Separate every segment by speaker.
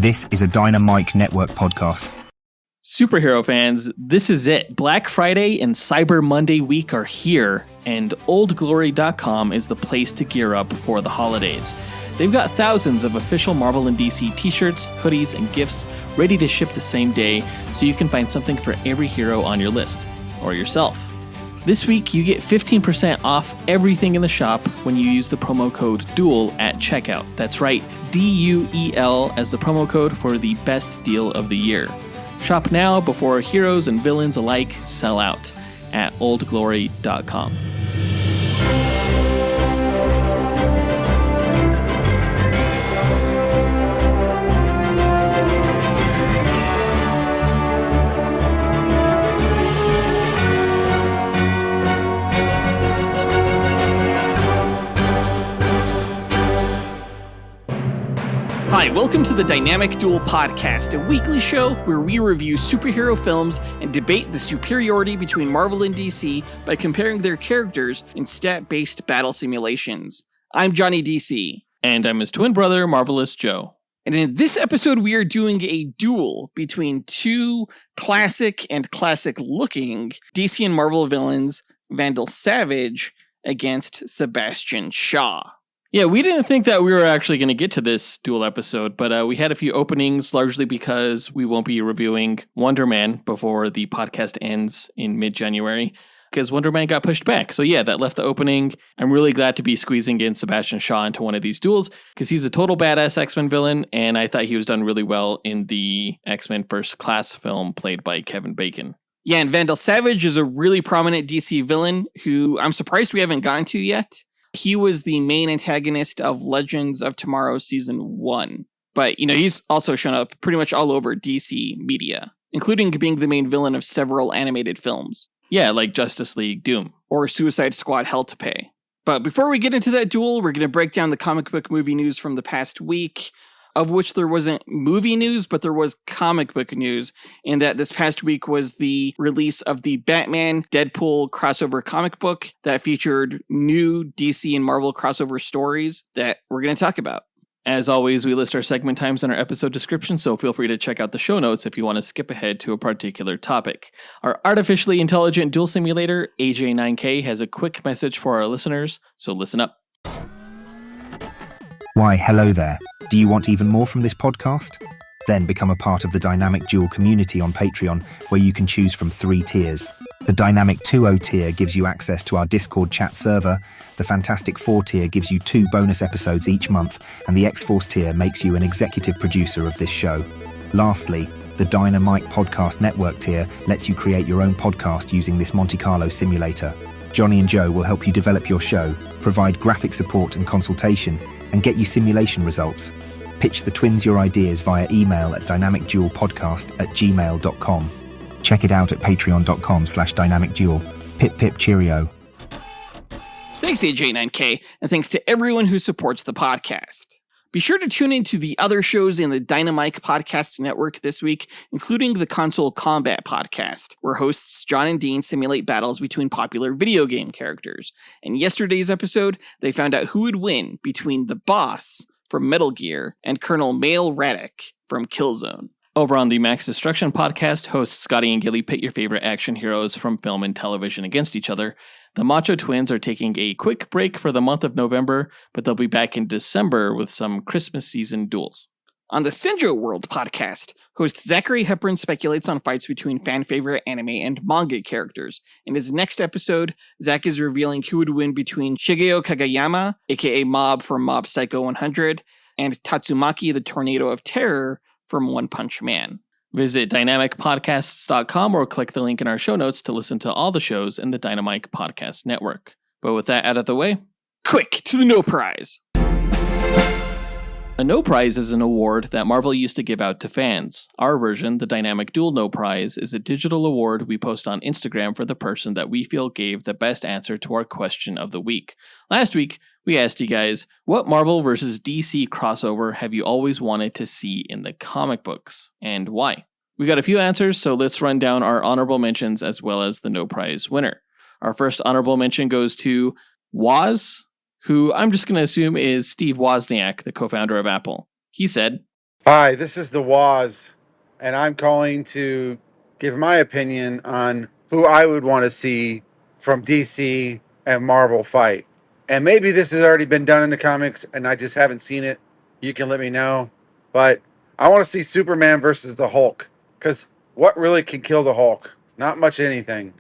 Speaker 1: This is a Dynamite Network podcast.
Speaker 2: Superhero fans, this is it. Black Friday and Cyber Monday week are here, and oldglory.com is the place to gear up for the holidays. They've got thousands of official Marvel and DC t-shirts, hoodies, and gifts ready to ship the same day, so you can find something for every hero on your list, or yourself. This week, you get 15% off everything in the shop when you use the promo code DUEL at checkout. That's right, DUEL as the promo code for the best deal of the year. Shop now before heroes and villains alike sell out at oldglory.com. Hi, welcome to the Dynamic Duel podcast, a weekly show where we review superhero films and debate the superiority between Marvel and DC by comparing their characters in stat-based battle simulations. I'm Johnny DC. And I'm his twin brother, Marvelous Joe.
Speaker 3: And in this episode, we are doing a duel between two classic and classic-looking DC and Marvel villains, Vandal Savage against Sebastian Shaw.
Speaker 2: Yeah, we didn't think that we were actually going to get to this duel episode, but we had a few openings, largely because we won't be reviewing Wonder Man before the podcast ends in mid-January, because Wonder Man got pushed back. So yeah, that left the opening. I'm really glad to be squeezing in Sebastian Shaw into one of these duels, because he's a total badass X-Men villain, and I thought he was done really well in the X-Men First Class film played by Kevin Bacon.
Speaker 3: Yeah, and Vandal Savage is a really prominent DC villain who I'm surprised we haven't gotten to yet. He was the main antagonist of Legends of Tomorrow Season 1. But, he's also shown up pretty much all over DC media, including being the main villain of several animated films.
Speaker 2: Yeah, like Justice League Doom.
Speaker 3: Or Suicide Squad Hell to Pay. But before we get into that duel, we're going to break down the comic book movie news from the past week, of which there wasn't movie news, but there was comic book news, in that this past week was the release of the Batman Deadpool crossover comic book that featured new DC and Marvel crossover stories that we're going to talk about.
Speaker 2: As always, we list our segment times in our episode description, so feel free to check out the show notes if you want to skip ahead to a particular topic. Our artificially intelligent duel simulator, AJ9K, has a quick message for our listeners, so listen up.
Speaker 1: Why, hello there. Do you want even more from this podcast? Then become a part of the Dynamic Duel community on Patreon, where you can choose from 3 tiers. The Dynamic 2.0 tier gives you access to our Discord chat server, the Fantastic 4 tier gives you 2 bonus episodes each month, and the X-Force tier makes you an executive producer of this show. Lastly, the Dynamite Podcast Network tier lets you create your own podcast using this Monte Carlo simulator. Johnny and Joe will help you develop your show, provide graphic support and consultation, and get you simulation results. Pitch the twins your ideas via email at dynamicduelpodcast@gmail.com. Check it out at patreon.com/dynamicduel. Pip pip cheerio.
Speaker 3: Thanks, AJ9K, and thanks to everyone who supports the podcast. Be sure to tune in to the other shows in the Dynamite Podcast Network this week, including the Console Combat Podcast, where hosts John and Dean simulate battles between popular video game characters. In yesterday's episode, they found out who would win between the boss from Metal Gear and Colonel Mail Radek from Killzone.
Speaker 2: Over on the Max Destruction podcast, hosts Scotty and Gilly pit your favorite action heroes from film and television against each other. The Macho Twins are taking a quick break for the month of November, but they'll be back in December with some Christmas season duels.
Speaker 3: On the Senjo World podcast, host Zachary Hepburn speculates on fights between fan-favorite anime and manga characters. In his next episode, Zach is revealing who would win between Shigeo Kagayama, aka Mob from Mob Psycho 100, and Tatsumaki the Tornado of Terror from One Punch Man.
Speaker 2: Visit dynamicpodcasts.com or click the link in our show notes to listen to all the shows in the Dynamite Podcast Network. But with that out of the way,
Speaker 3: quick to the No Prize!
Speaker 2: A No Prize is an award that Marvel used to give out to fans. Our version, the Dynamic Duel No Prize, is a digital award we post on Instagram for the person that we feel gave the best answer to our question of the week. Last week, we asked you guys, what Marvel vs. DC crossover have you always wanted to see in the comic books, and why? We got a few answers, so let's run down our honorable mentions as well as the No Prize winner. Our first honorable mention goes to Woz, who I'm just going to assume is Steve Wozniak, the co-founder of Apple. He said,
Speaker 4: Hi, this is the Waz, and I'm calling to give my opinion on who I would want to see from DC and Marvel fight. And maybe this has already been done in the comics and I just haven't seen it. You can let me know. But I want to see Superman versus the Hulk. Because what really can kill the Hulk? Not much anything.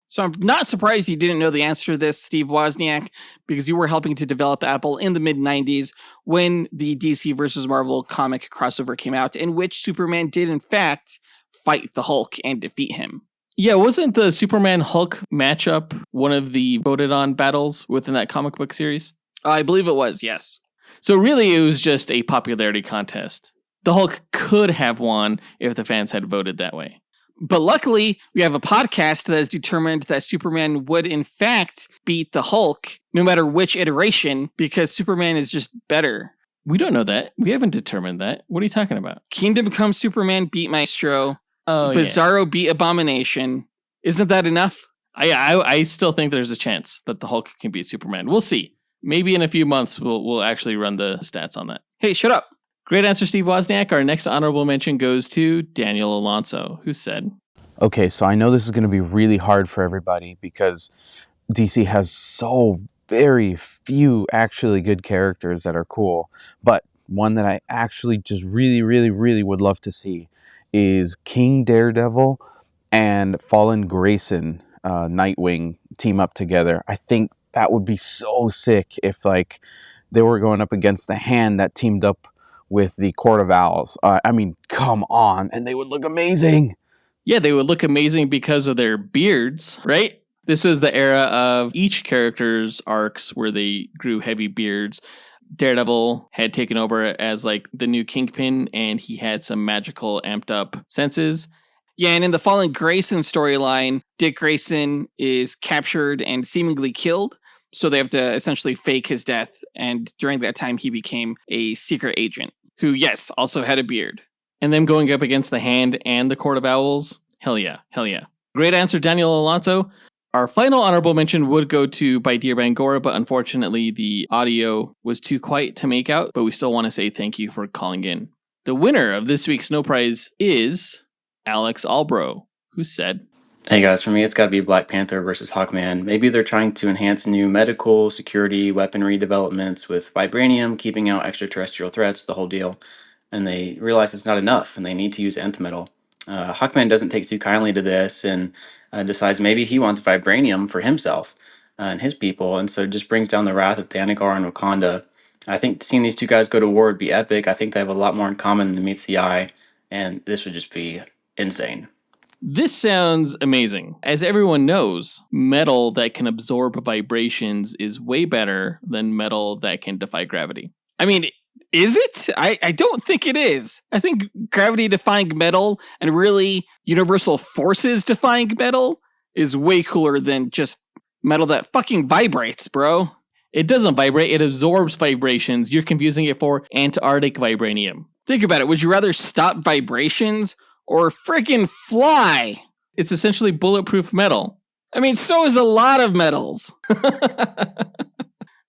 Speaker 3: So I'm not surprised you didn't know the answer to this, Steve Wozniak, because you were helping to develop Apple in the mid-90s when the DC versus Marvel comic crossover came out, in which Superman did, in fact, fight the Hulk and defeat him.
Speaker 2: Yeah, wasn't the Superman Hulk matchup one of the voted on battles within that comic book series?
Speaker 3: I believe it was, yes.
Speaker 2: So really, it was just a popularity contest. The Hulk could have won if the fans had voted that way.
Speaker 3: But luckily, we have a podcast that has determined that Superman would, in fact, beat the Hulk, no matter which iteration, because Superman is just better.
Speaker 2: We don't know that. We haven't determined that. What are you talking about?
Speaker 3: Kingdom Come Superman beat Maestro.
Speaker 2: Oh,
Speaker 3: Bizarro beat Abomination. Isn't that enough?
Speaker 2: I still think there's a chance that the Hulk can beat Superman. We'll see. Maybe in a few months, we'll actually run the stats on that.
Speaker 3: Hey, shut up.
Speaker 2: Great answer, Steve Wozniak. Our next honorable mention goes to Daniel Alonso, who said,
Speaker 5: Okay, so I know this is going to be really hard for everybody because DC has so very few actually good characters that are cool. But one that I actually just really, really, really would love to see is King Daredevil and Fallen Grayson, Nightwing, team up together. I think that would be so sick if like they were going up against the Hand that teamed up with the Court of Owls. I mean, come on, and they would look amazing.
Speaker 2: Yeah, they would look amazing because of their beards, right? This was the era of each character's arcs where they grew heavy beards. Daredevil had taken over as like the new Kingpin, and he had some magical amped up senses.
Speaker 3: Yeah, and in the Fallen Grayson storyline, Dick Grayson is captured and seemingly killed. So they have to essentially fake his death. And during that time, he became a secret agent who, yes, also had a beard.
Speaker 2: And them going up against the Hand and the Court of Owls? Hell yeah, hell yeah. Great answer, Daniel Alonso. Our final honorable mention would go to By Dear Bangora, but unfortunately the audio was too quiet to make out, but we still want to say thank you for calling in. The winner of this week's Snow Prize is Alex Albro, who said,
Speaker 6: Hey guys, for me it's gotta be Black Panther versus Hawkman. Maybe they're trying to enhance new medical, security, weaponry developments with vibranium, keeping out extraterrestrial threats, the whole deal. And they realize it's not enough and they need to use nth metal. Hawkman doesn't take too kindly to this and decides maybe he wants vibranium for himself and his people, and so it just brings down the wrath of Thanagar and Wakanda. I think seeing these two guys go to war would be epic. I think they have a lot more in common than meets the eye, and this would just be insane.
Speaker 2: This sounds amazing. As everyone knows, metal that can absorb vibrations is way better than metal that can defy gravity.
Speaker 3: I mean, is it? I don't think it is. I think gravity-defying metal and really universal forces defying metal is way cooler than just metal that fucking vibrates, bro.
Speaker 2: It doesn't vibrate, it absorbs vibrations. You're confusing it for Antarctic vibranium.
Speaker 3: Think about it. Would you rather stop vibrations or freaking fly?
Speaker 2: It's essentially bulletproof metal.
Speaker 3: I mean, so is a lot of metals.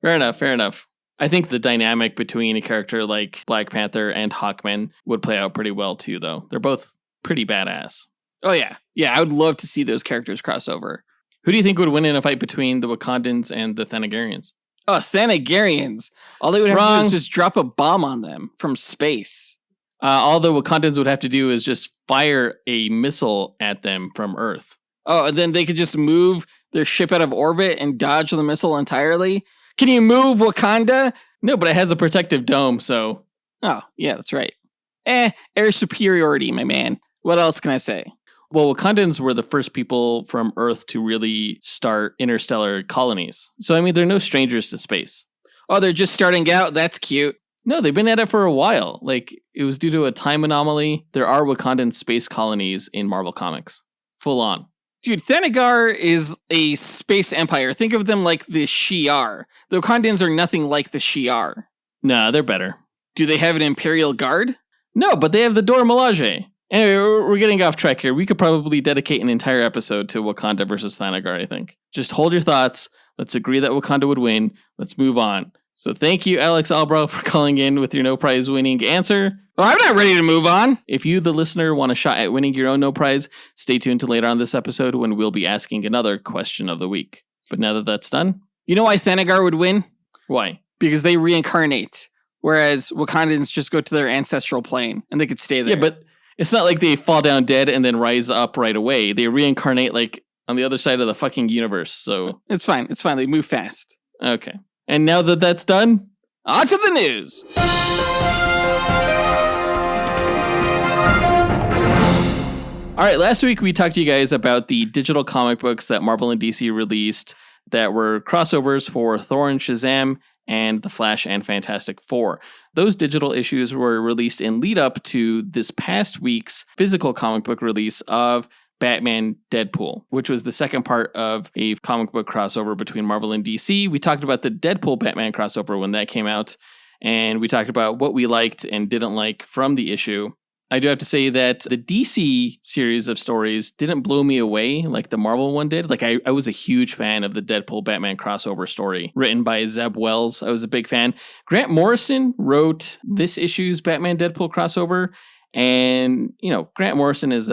Speaker 2: Fair enough, fair enough. I think the dynamic between a character like Black Panther and Hawkman would play out pretty well too, though. They're both pretty badass.
Speaker 3: Oh, yeah. Yeah, I would love to see those characters cross over.
Speaker 2: Who do you think would win in a fight between the Wakandans and the Thanagarians?
Speaker 3: Oh, Thanagarians. All they would have to do is just drop a bomb on them from space.
Speaker 2: All the Wakandans would have to do is just fire a missile at them from Earth.
Speaker 3: Oh, and then they could just move their ship out of orbit and dodge the missile entirely? Can you move Wakanda?
Speaker 2: No, but it has a protective dome, so...
Speaker 3: Oh, yeah, that's right. Air superiority, my man. What else can I say?
Speaker 2: Well, Wakandans were the first people from Earth to really start interstellar colonies. So, I mean, they're no strangers to space.
Speaker 3: Oh, they're just starting out? That's cute.
Speaker 2: No, they've been at it for a while. Like, it was due to a time anomaly. There are Wakandan space colonies in Marvel Comics. Full on.
Speaker 3: Dude, Thanagar is a space empire. Think of them like the Shi'ar. The Wakandans are nothing like the Shi'ar.
Speaker 2: Nah, they're better.
Speaker 3: Do they have an Imperial Guard?
Speaker 2: No, but they have the Dora Milaje. Anyway, we're getting off track here. We could probably dedicate an entire episode to Wakanda versus Thanagar, I think. Just hold your thoughts. Let's agree that Wakanda would win. Let's move on. So thank you, Alex Albro, for calling in with your no prize winning answer.
Speaker 3: Well, I'm not ready to move on.
Speaker 2: If you, the listener, want a shot at winning your own no prize, stay tuned to later on this episode when we'll be asking another question of the week. But now that that's done...
Speaker 3: You know why Thanagar would win?
Speaker 2: Why?
Speaker 3: Because they reincarnate, whereas Wakandans just go to their ancestral plane and they could stay there.
Speaker 2: Yeah, but it's not like they fall down dead and then rise up right away. They reincarnate like on the other side of the fucking universe, so...
Speaker 3: It's fine. It's fine. They move fast.
Speaker 2: Okay. And now that that's done,
Speaker 3: on to the news.
Speaker 2: All right, last week we talked to you guys about the digital comic books that Marvel and DC released that were crossovers for Thor and Shazam and The Flash and Fantastic Four. Those digital issues were released in lead up to this past week's physical comic book release of Batman Deadpool, which was the second part of a comic book crossover between Marvel and DC. We talked about the Deadpool Batman crossover when that came out, and we talked about what we liked and didn't like from the issue. I do have to say that the DC series of stories didn't blow me away like the Marvel one did. Like I was a huge fan of the Deadpool Batman crossover story written by Zeb Wells. I was a big fan. Grant Morrison wrote this issue's Batman Deadpool crossover. And, you know, Grant Morrison he's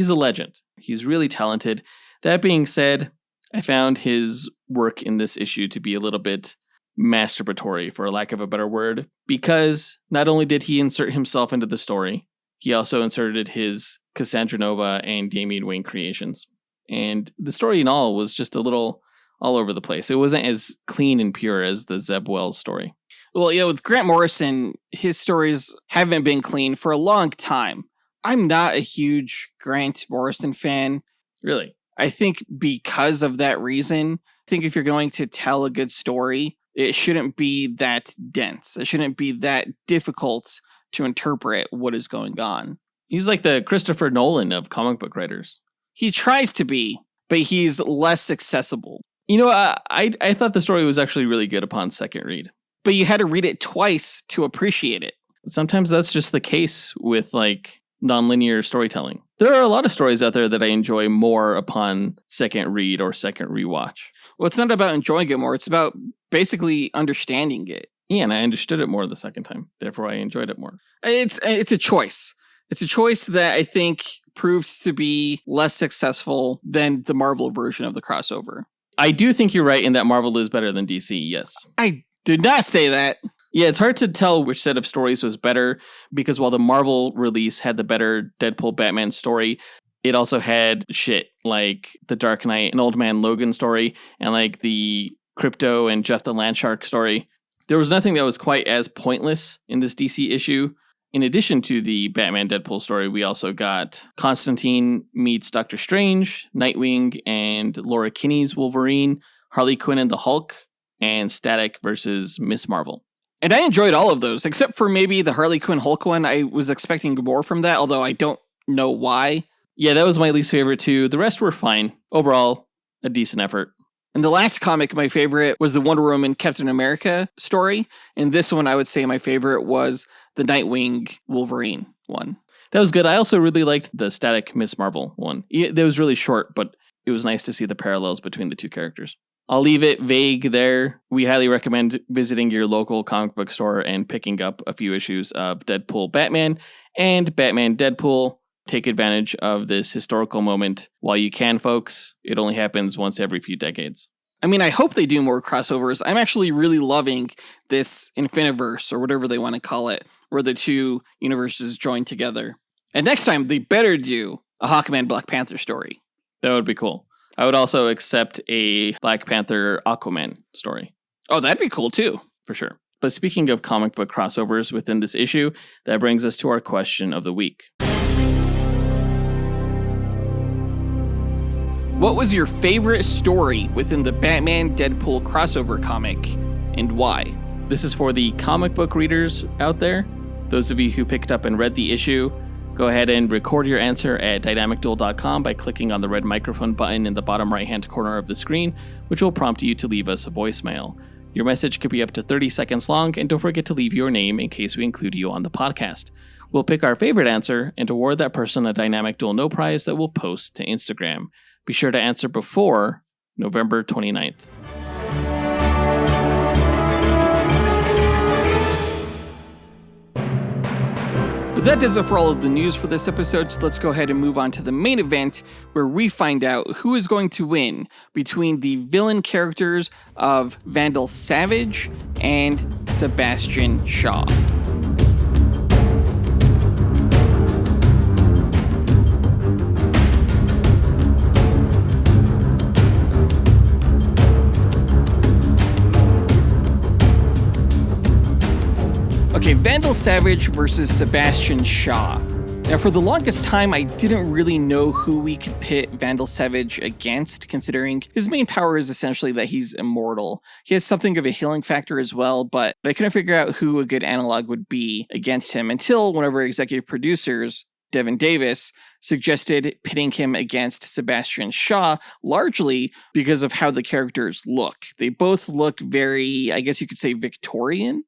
Speaker 2: a legend. He's really talented. That being said, I found his work in this issue to be a little bit masturbatory, for lack of a better word, because not only did he insert himself into the story, he also inserted his Cassandra Nova and Damian Wayne creations. And the story in all was just a little all over the place. It wasn't as clean and pure as the Zeb Wells story.
Speaker 3: Well, yeah, with Grant Morrison, his stories haven't been clean for a long time. I'm not a huge Grant Morrison fan.
Speaker 2: Really?
Speaker 3: I think because of that reason, I think if you're going to tell a good story, it shouldn't be that dense. It shouldn't be that difficult to interpret what is going on.
Speaker 2: He's like the Christopher Nolan of comic book writers.
Speaker 3: He tries to be, but he's less accessible.
Speaker 2: You know, I thought the story was actually really good upon second read.
Speaker 3: But you had to read it twice to appreciate it.
Speaker 2: Sometimes that's just the case with like nonlinear storytelling. There are a lot of stories out there that I enjoy more upon second read or second rewatch.
Speaker 3: Well, it's not about enjoying it more. It's about basically understanding it.
Speaker 2: Yeah, and I understood it more the second time. Therefore, I enjoyed it more.
Speaker 3: It's a choice. It's a choice that I think proves to be less successful than the Marvel version of the crossover.
Speaker 2: I do think you're right in that Marvel is better than DC, yes.
Speaker 3: I did not say that.
Speaker 2: Yeah, it's hard to tell which set of stories was better, because while the Marvel release had the better Deadpool Batman story, it also had shit like the Dark Knight and Old Man Logan story, and like the Crypto and Jeff the Landshark story. There was nothing that was quite as pointless in this DC issue. In addition to the Batman Deadpool story, we also got Constantine meets Doctor Strange, Nightwing and Laura Kinney's Wolverine, Harley Quinn and the Hulk, and Static versus Miss Marvel.
Speaker 3: And I enjoyed all of those, except for maybe the Harley Quinn Hulk one. I was expecting more from that, although I don't know why.
Speaker 2: Yeah, that was my least favorite too. The rest were fine. Overall, a decent effort.
Speaker 3: And the last comic, my favorite, was the Wonder Woman Captain America story. And this one, I would say my favorite was the Nightwing Wolverine one.
Speaker 2: That was good. I also really liked the Static Miss Marvel one. It was really short, but it was nice to see the parallels between the two characters. I'll leave it vague there. We highly recommend visiting your local comic book store and picking up a few issues of Deadpool Batman and Batman Deadpool. Take advantage of this historical moment while you can, folks. It only happens once every few decades.
Speaker 3: I mean, I hope they do more crossovers. I'm actually really loving this Infiniverse, or whatever they want to call it, where the two universes join together. And next time, they better do a Hawkman Black Panther story.
Speaker 2: That would be cool. I would also accept a Black Panther Aquaman story.
Speaker 3: Oh, that'd be cool too.
Speaker 2: For sure. But speaking of comic book crossovers within this issue, that brings us to our question of the week.
Speaker 3: What was your favorite story within the Batman Deadpool crossover comic, and why?
Speaker 2: This is for the comic book readers out there. Those of you who picked up and read the issue, go ahead and record your answer at dynamicduel.com by clicking on the red microphone button in the bottom right-hand corner of the screen, which will prompt you to leave us a voicemail. Your message could be up to 30 seconds long, and don't forget to leave your name in case we include you on the podcast. We'll pick our favorite answer and award that person a Dynamic Duel No Prize that we'll post to Instagram. Be sure to answer before November 29th.
Speaker 3: But that does it for all of the news for this episode, so let's go ahead and move on to the main event, where we find out who is going to win between the villain characters of Vandal Savage and Sebastian Shaw. Okay, Vandal Savage versus Sebastian Shaw. Now, for the longest time, I didn't really know who we could pit Vandal Savage against, considering his main power is essentially that he's immortal. He has something of a healing factor as well, but I couldn't figure out who a good analog would be against him until one of our executive producers, Devin Davis, suggested pitting him against Sebastian Shaw, largely because of how the characters look. They both look very, I guess you could say, Victorian.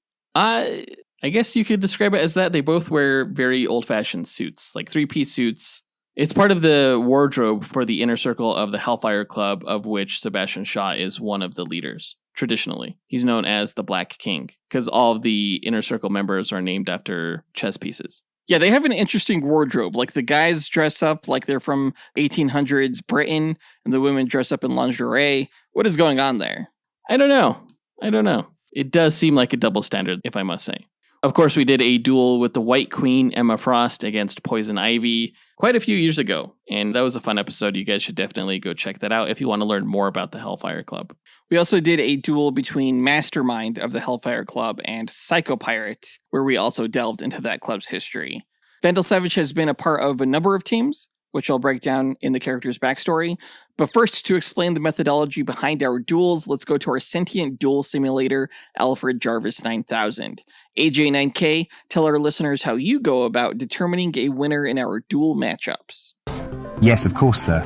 Speaker 3: I guess you could describe it as that. They both wear very old-fashioned suits, like three-piece suits. It's part of the wardrobe for the inner circle of the Hellfire Club, of which Sebastian Shaw is one of the leaders, traditionally. He's known as the Black King, because all of the inner circle members are named after chess pieces. Yeah, they have an interesting wardrobe. Like, the guys dress up like they're from 1800s Britain, and the women dress up in lingerie. What is going on there? I don't know. It does seem like a double standard, if I must say. Of course, we did a duel with the White Queen, Emma Frost, against Poison Ivy quite a few years ago, and that was a fun episode. You guys should definitely go check that out if you want to learn more about the Hellfire Club. We also did a duel between Mastermind of the Hellfire Club and Psycho Pirate, where we also delved into that club's history. Vandal Savage has been a part of a number of teams, which I'll break down in the character's backstory. But first, to explain the methodology behind our duels, let's go to our sentient duel simulator, Alfred Jarvis 9000. AJ9K, tell our listeners how you go about determining a winner in our duel matchups.
Speaker 1: Yes, of course, sir.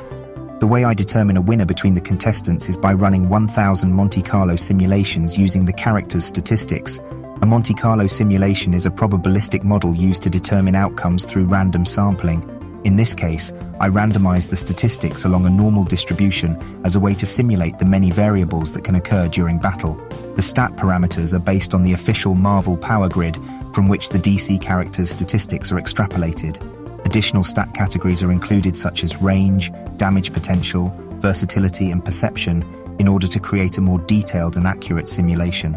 Speaker 1: The way I determine a winner between the contestants is by running 1,000 Monte Carlo simulations using the character's statistics. A Monte Carlo simulation is a probabilistic model used to determine outcomes through random sampling. In this case, I randomize the statistics along a normal distribution as a way to simulate the many variables that can occur during battle. The stat parameters are based on the official Marvel power grid, from which the DC characters' statistics are extrapolated. Additional stat categories are included, such as range, damage potential, versatility, and perception, in order to create a more detailed and accurate simulation.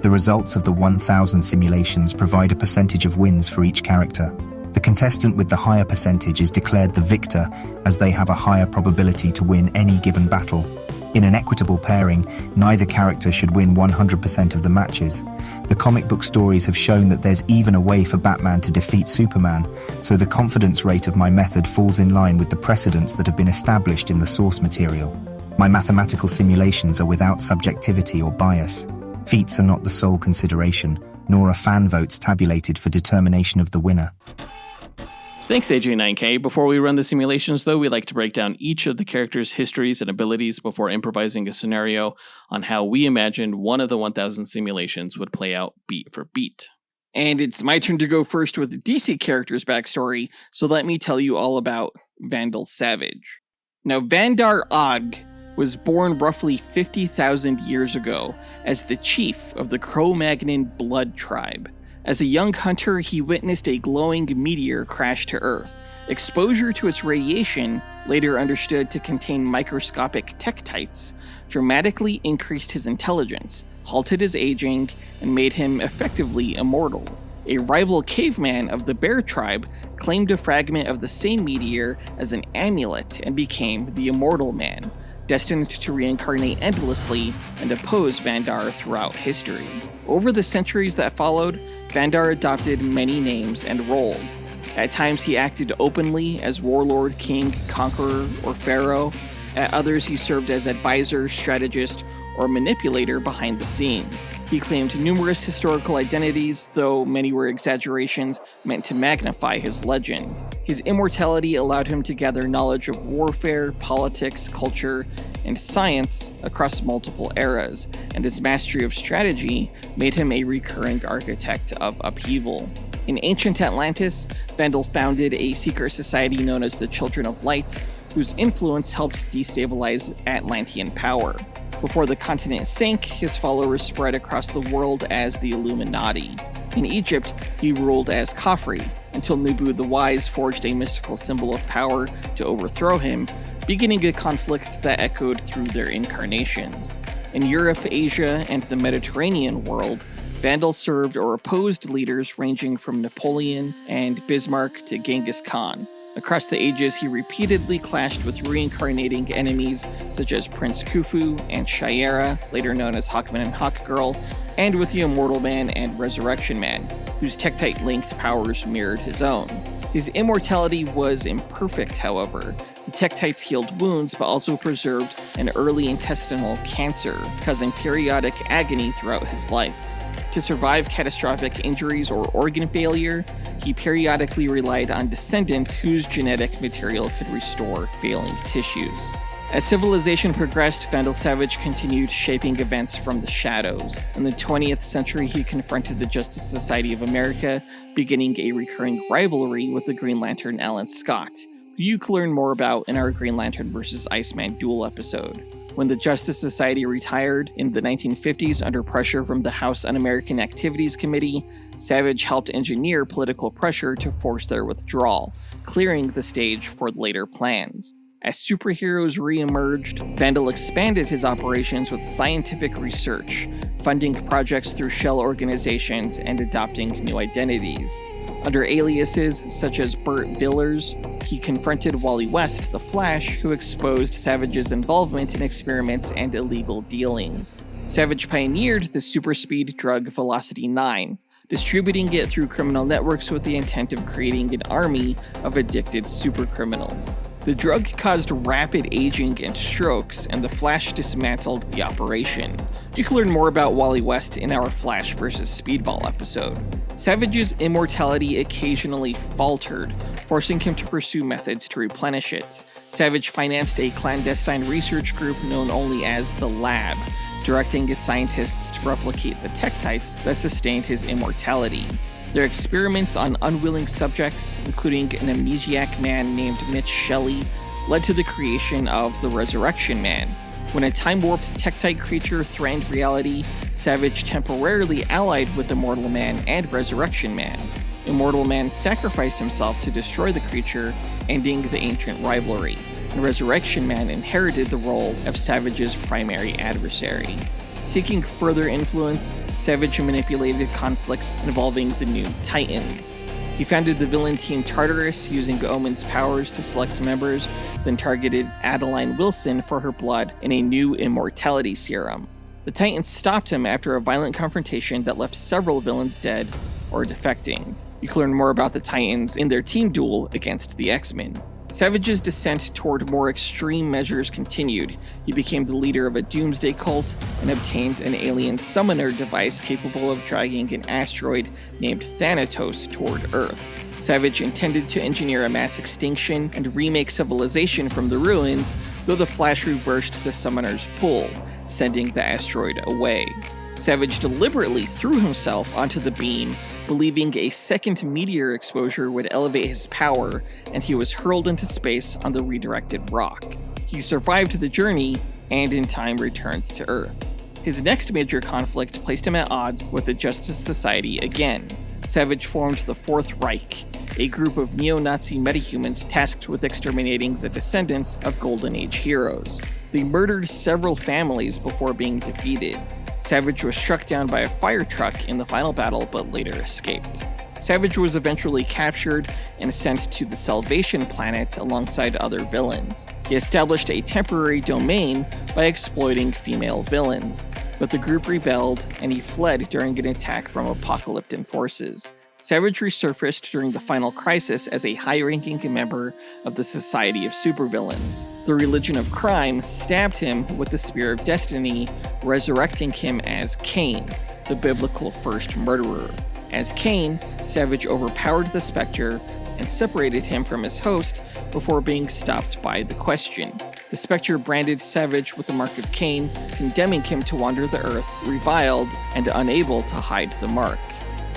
Speaker 1: The results of the 1,000 simulations provide a percentage of wins for each character. The contestant with the higher percentage is declared the victor, as they have a higher probability to win any given battle. In an equitable pairing, neither character should win 100% of the matches. The comic book stories have shown that there's even a way for Batman to defeat Superman, so the confidence rate of my method falls in line with the precedents that have been established in the source material. My mathematical simulations are without subjectivity or bias. Feats are not the sole consideration, nor are fan votes tabulated for determination of the winner.
Speaker 2: Thanks, AJ9K. Before we run the simulations, though, we like to break down each of the characters' histories and abilities before improvising a scenario on how we imagined one of the 1,000 simulations would play out beat for beat.
Speaker 3: And it's my turn to go first with the DC character's backstory, so let me tell you all about Vandal Savage. Now, Vandar Og was born roughly 50,000 years ago as the chief of the Cro-Magnon blood tribe. As a young hunter, he witnessed a glowing meteor crash to Earth. Exposure to its radiation, later understood to contain microscopic tektites, dramatically increased his intelligence, halted his aging, and made him effectively immortal. A rival caveman of the Bear tribe claimed a fragment of the same meteor as an amulet and became the Immortal Man, destined to reincarnate endlessly and oppose Vandar throughout history. Over the centuries that followed, Vandar adopted many names and roles. At times he acted openly as warlord, king, conqueror, or pharaoh. At others he served as advisor, strategist, or manipulator behind the scenes. He claimed numerous historical identities, though many were exaggerations meant to magnify his legend. His immortality allowed him to gather knowledge of warfare, politics, culture, and science across multiple eras, and his mastery of strategy made him a recurring architect of upheaval. In ancient Atlantis, Vandal founded a secret society known as the Children of Light, whose influence helped destabilize Atlantean power. Before the continent sank, his followers spread across the world as the Illuminati. In Egypt, he ruled as Khafre, until Nubu the Wise forged a mystical symbol of power to overthrow him, beginning a conflict that echoed through their incarnations. In Europe, Asia, and the Mediterranean world, Vandal served or opposed leaders ranging from Napoleon and Bismarck to Genghis Khan. Across the ages, he repeatedly clashed with reincarnating enemies such as Prince Khufu and Shayera, later known as Hawkman and Hawkgirl, and with the Immortal Man and Resurrection Man, whose Tektite-linked powers mirrored his own. His immortality was imperfect, however. The Tektites healed wounds but also preserved an early intestinal cancer, causing periodic agony throughout his life. To survive catastrophic injuries or organ failure, he periodically relied on descendants whose genetic material could restore failing tissues. As civilization progressed, Vandal Savage continued shaping events from the shadows. In the 20th century, he confronted the Justice Society of America, beginning a recurring rivalry with the Green Lantern Alan Scott, who you can learn more about in our Green Lantern vs. Iceman Duel episode. When the Justice Society retired in the 1950s under pressure from the House Un-American Activities Committee, Savage helped engineer political pressure to force their withdrawal, clearing the stage for later plans. As superheroes re-emerged, Vandal expanded his operations with scientific research, funding projects through shell organizations and adopting new identities. Under aliases such as Burt Villers, he confronted Wally West, the Flash, who exposed Savage's involvement in experiments and illegal dealings. Savage pioneered the super-speed drug Velocity 9, distributing it through criminal networks with the intent of creating an army of addicted supercriminals. The drug caused rapid aging and strokes, and the Flash dismantled the operation. You can learn more about Wally West in our Flash vs. Speedball episode. Savage's immortality occasionally faltered, forcing him to pursue methods to replenish it. Savage financed a clandestine research group known only as the Lab, directing its scientists to replicate the Tektites that sustained his immortality. Their experiments on unwilling subjects, including an amnesiac man named Mitch Shelley, led to the creation of the Resurrection Man. When a time-warped Tektite creature threatened reality, Savage temporarily allied with Immortal Man and Resurrection Man. Immortal Man sacrificed himself to destroy the creature, ending the ancient rivalry, and Resurrection Man inherited the role of Savage's primary adversary. Seeking further influence, Savage manipulated conflicts involving the new Titans. He founded the villain Team Tartarus using Omen's powers to select members, then targeted Adeline Wilson for her blood in a new immortality serum. The Titans stopped him after a violent confrontation that left several villains dead or defecting. You can learn more about the Titans in their team duel against the X-Men. Savage's descent toward more extreme measures continued. He became the leader of a doomsday cult and obtained an alien summoner device capable of dragging an asteroid named Thanatos toward Earth. Savage intended to engineer a mass extinction and remake civilization from the ruins, though the Flash reversed the summoner's pull, sending the asteroid away. Savage deliberately threw himself onto the beam, believing a second meteor exposure would elevate his power, and he was hurled into space on the redirected rock. He survived the journey, and in time returned to Earth. His next major conflict placed him at odds with the Justice Society again. Savage formed the Fourth Reich, a group of neo-Nazi metahumans tasked with exterminating the descendants of Golden Age heroes. They murdered several families before being defeated. Savage was struck down by a fire truck in the final battle, but later escaped. Savage was eventually captured and sent to the Salvation Planet alongside other villains. He established a temporary domain by exploiting female villains, but the group rebelled and he fled during an attack from Apocalyptic forces. Savage resurfaced during the final crisis as a high-ranking member of the Society of Supervillains. The Religion of Crime stabbed him with the Spear of Destiny, resurrecting him as Cain, the biblical first murderer. As Cain, Savage overpowered the Spectre and separated him from his host before being stopped by the Question. The Spectre branded Savage with the mark of Cain, condemning him to wander the Earth, reviled, and unable to hide the mark.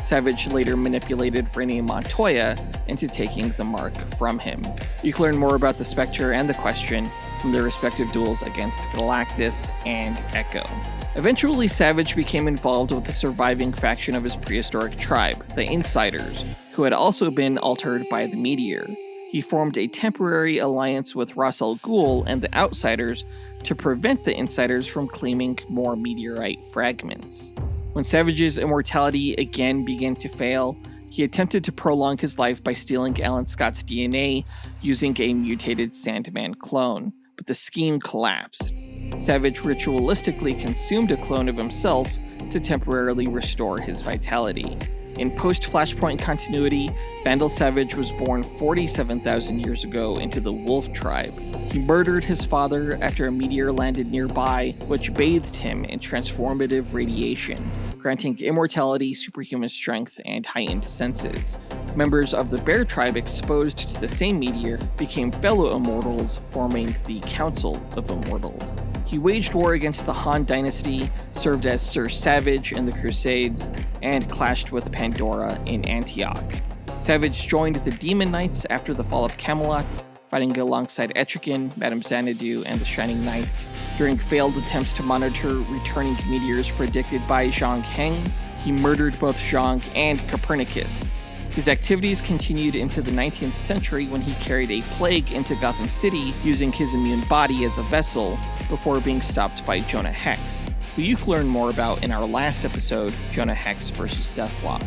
Speaker 3: Savage later manipulated Renee Montoya into taking the mark from him. You can learn more about the Spectre and the Question from their respective duels against Galactus and Echo. Eventually, Savage became involved with the surviving faction of his prehistoric tribe, the Insiders, who had also been altered by the meteor. He formed a temporary alliance with Ra's al Ghul and the Outsiders to prevent the Insiders from claiming more meteorite fragments. When Savage's immortality again began to fail, he attempted to prolong his life by stealing Alan Scott's DNA using a mutated Sandman clone, but the scheme collapsed. Savage ritualistically consumed a clone of himself to temporarily restore his vitality. In post-Flashpoint continuity, Vandal Savage was born 47,000 years ago into the Wolf tribe. He murdered his father after a meteor landed nearby, which bathed him in transformative radiation, granting immortality, superhuman strength, and heightened senses. Members of the Bear tribe exposed to the same meteor became fellow immortals, forming the Council of Immortals. He waged war against the Han dynasty, served as Sir Savage in the Crusades, and clashed with Pandora in Antioch. Savage joined the Demon Knights after the fall of Camelot, fighting alongside Etrigan, Madame Xanadu, and the Shining Knight. During failed attempts to monitor returning meteors predicted by Zhang Heng, he murdered both Zhang and Copernicus. His activities continued into the 19th century when he carried a plague into Gotham City using his immune body as a vessel before being stopped by Jonah Hex, who you can learn more about in our last episode, Jonah Hex vs. Deathlock.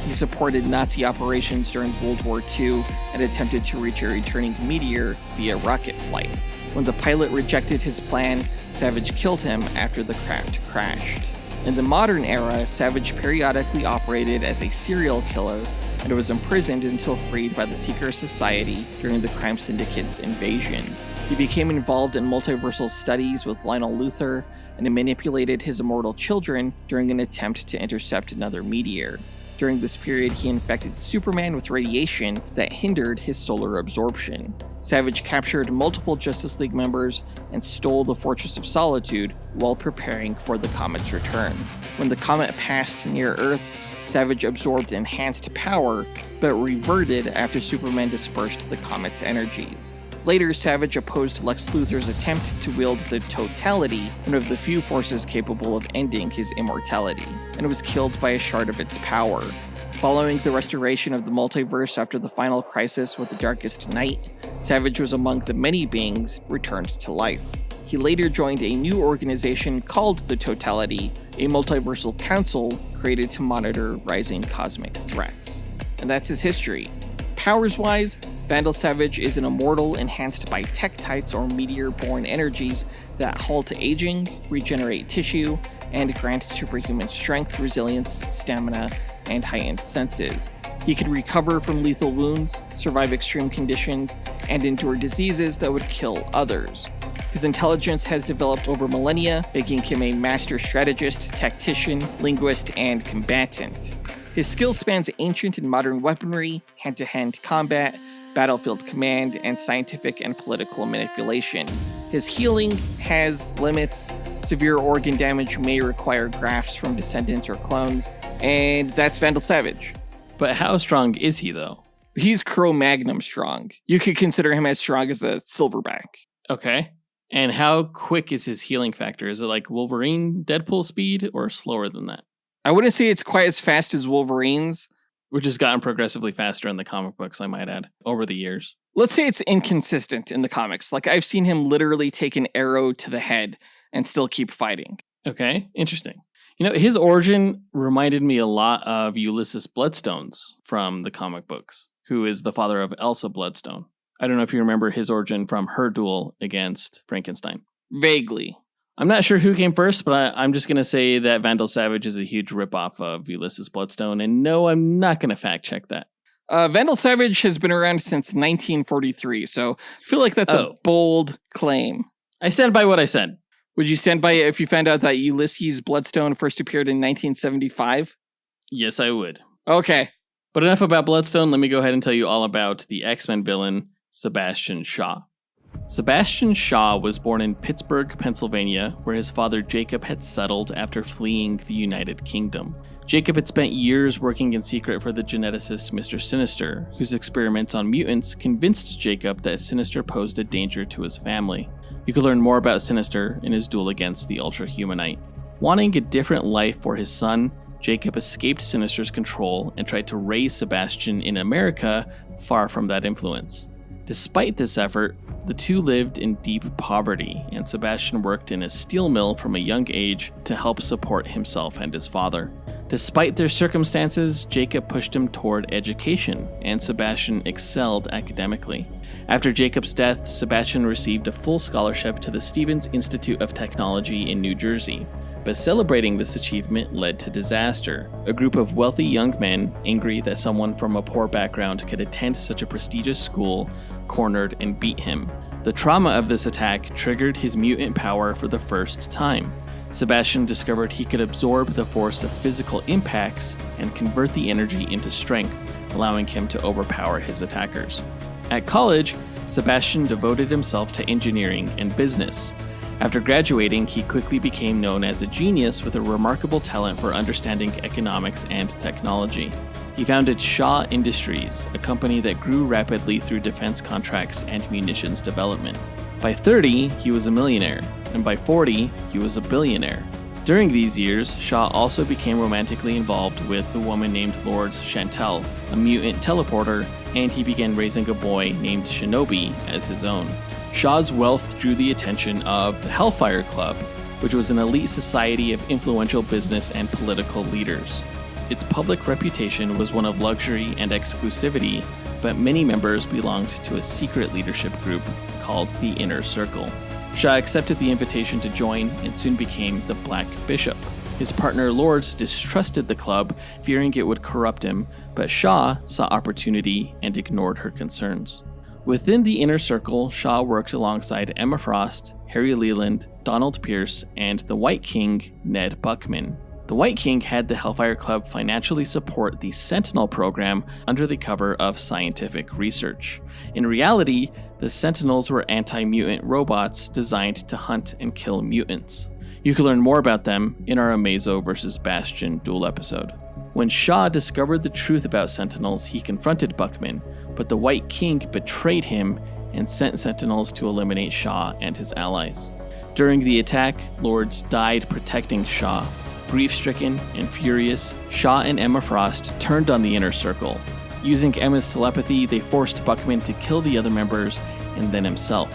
Speaker 3: He supported Nazi operations during World War II and attempted to reach a returning meteor via rocket flight. When the pilot rejected his plan, Savage killed him after the craft crashed. In the modern era, Savage periodically operated as a serial killer and was imprisoned until freed by the Secret Society during the Crime Syndicate's invasion. He became involved in multiversal studies with Lionel Luthor and manipulated his immortal children during an attempt to intercept another meteor. During this period, he infected Superman with radiation that hindered his solar absorption. Savage captured multiple Justice League members and stole the Fortress of Solitude while preparing for the comet's return. When the comet passed near Earth, Savage absorbed enhanced power, but reverted after Superman dispersed the comet's energies. Later, Savage opposed Lex Luthor's attempt to wield the Totality, one of the few forces capable of ending his immortality, and was killed by a shard of its power. Following the restoration of the multiverse after the final crisis with the Darkest Night, Savage was among the many beings returned to life. He later joined a new organization called the Totality, a multiversal council created to monitor rising cosmic threats. And that's his history. Powers-wise, Vandal Savage is an immortal enhanced by tektites or meteor-borne energies that halt aging, regenerate tissue, and grant superhuman strength, resilience, stamina, and heightened senses. He can recover from lethal wounds, survive extreme conditions, and endure diseases that would kill others. His intelligence has developed over millennia, making him a master strategist, tactician, linguist, and combatant. His skill spans ancient and modern weaponry, hand-to-hand combat, battlefield command, and scientific and political manipulation. His healing has limits. Severe organ damage may require grafts from descendants or clones, and that's Vandal Savage.
Speaker 2: But how strong is he, though?
Speaker 3: He's Cro-Magnon strong. You could consider him as strong as a Silverback.
Speaker 2: Okay. And how quick is his healing factor? Is it like Wolverine, Deadpool speed, or slower than that?
Speaker 3: I wouldn't say it's quite as fast as Wolverine's,
Speaker 2: which has gotten progressively faster in the comic books, I might add, over the years.
Speaker 3: Let's say it's inconsistent in the comics. Like, I've seen him literally take an arrow to the head and still keep fighting.
Speaker 2: Okay, interesting. You know, his origin reminded me a lot of Ulysses Bloodstone's from the comic books, who is the father of Elsa Bloodstone. I don't know if you remember his origin from her duel against Frankenstein.
Speaker 3: Vaguely.
Speaker 2: I'm not sure who came first, but I'm just going to say that Vandal Savage is a huge ripoff of Ulysses Bloodstone, and no, I'm not going to fact check that.
Speaker 3: Vandal Savage has been around since 1943, so I feel like that's a bold claim.
Speaker 2: I stand by what I said.
Speaker 3: Would you stand by it if you found out that Ulysses Bloodstone first appeared in 1975?
Speaker 2: Yes, I would.
Speaker 3: Okay.
Speaker 2: But enough about Bloodstone, let me go ahead and tell you all about the X-Men villain, Sebastian Shaw. Sebastian Shaw was born in Pittsburgh, Pennsylvania, where his father Jacob had settled after fleeing the United Kingdom. Jacob had spent years working in secret for the geneticist Mr. Sinister, whose experiments on mutants convinced Jacob that Sinister posed a danger to his family. You can learn more about Sinister in his duel against the Ultra Humanite. Wanting a different life for his son, Jacob escaped Sinister's control and tried to raise Sebastian in America, far from that influence. Despite this effort, the two lived in deep poverty, and Sebastian worked in a steel mill from a young age to help support himself and his father. Despite their circumstances, Jacob pushed him toward education, and Sebastian excelled academically. After Jacob's death, Sebastian received a full scholarship to the Stevens Institute of Technology in New Jersey. But celebrating this achievement led to disaster. A group of wealthy young men, angry that someone from a poor background could attend such a prestigious school, cornered and beat him. The trauma of this attack triggered his mutant power for the first time. Sebastian discovered he could absorb the force of physical impacts and convert the energy into strength, allowing him to overpower his attackers. At college, Sebastian devoted himself to engineering and business. After graduating, he quickly became known as a genius with a remarkable talent for understanding economics and technology. He founded Shaw Industries, a company that grew rapidly through defense contracts and munitions development. By 30, he was a millionaire, and by 40, he was a billionaire. During these years, Shaw also became romantically involved with a woman named Lord Chantel, a mutant teleporter, and he began raising a boy named Shinobi as his own. Shaw's wealth drew the attention of the Hellfire Club, which was an elite society of influential business and political leaders. Its public reputation was one of luxury and exclusivity, but many members belonged to a secret leadership group called the Inner Circle. Shaw accepted the invitation to join and soon became the Black Bishop. His partner Lords distrusted the club, fearing it would corrupt him, but Shaw saw opportunity and ignored her concerns. Within the Inner Circle, Shaw worked alongside Emma Frost, Harry Leland, Donald Pierce, and the White King, Ned Buckman. The White King had the Hellfire Club financially support the Sentinel program under the cover of scientific research. In reality, the Sentinels were anti-mutant robots designed to hunt and kill mutants. You can learn more about them in our Amazo vs. Bastion Duel episode. When Shaw discovered the truth about Sentinels, he confronted Buckman, but the White King betrayed him and sent Sentinels to eliminate Shaw and his allies. During the attack, Lords died protecting Shaw. Grief-stricken and furious, Shaw and Emma Frost turned on the Inner Circle. Using Emma's telepathy, they forced Buckman to kill the other members and then himself.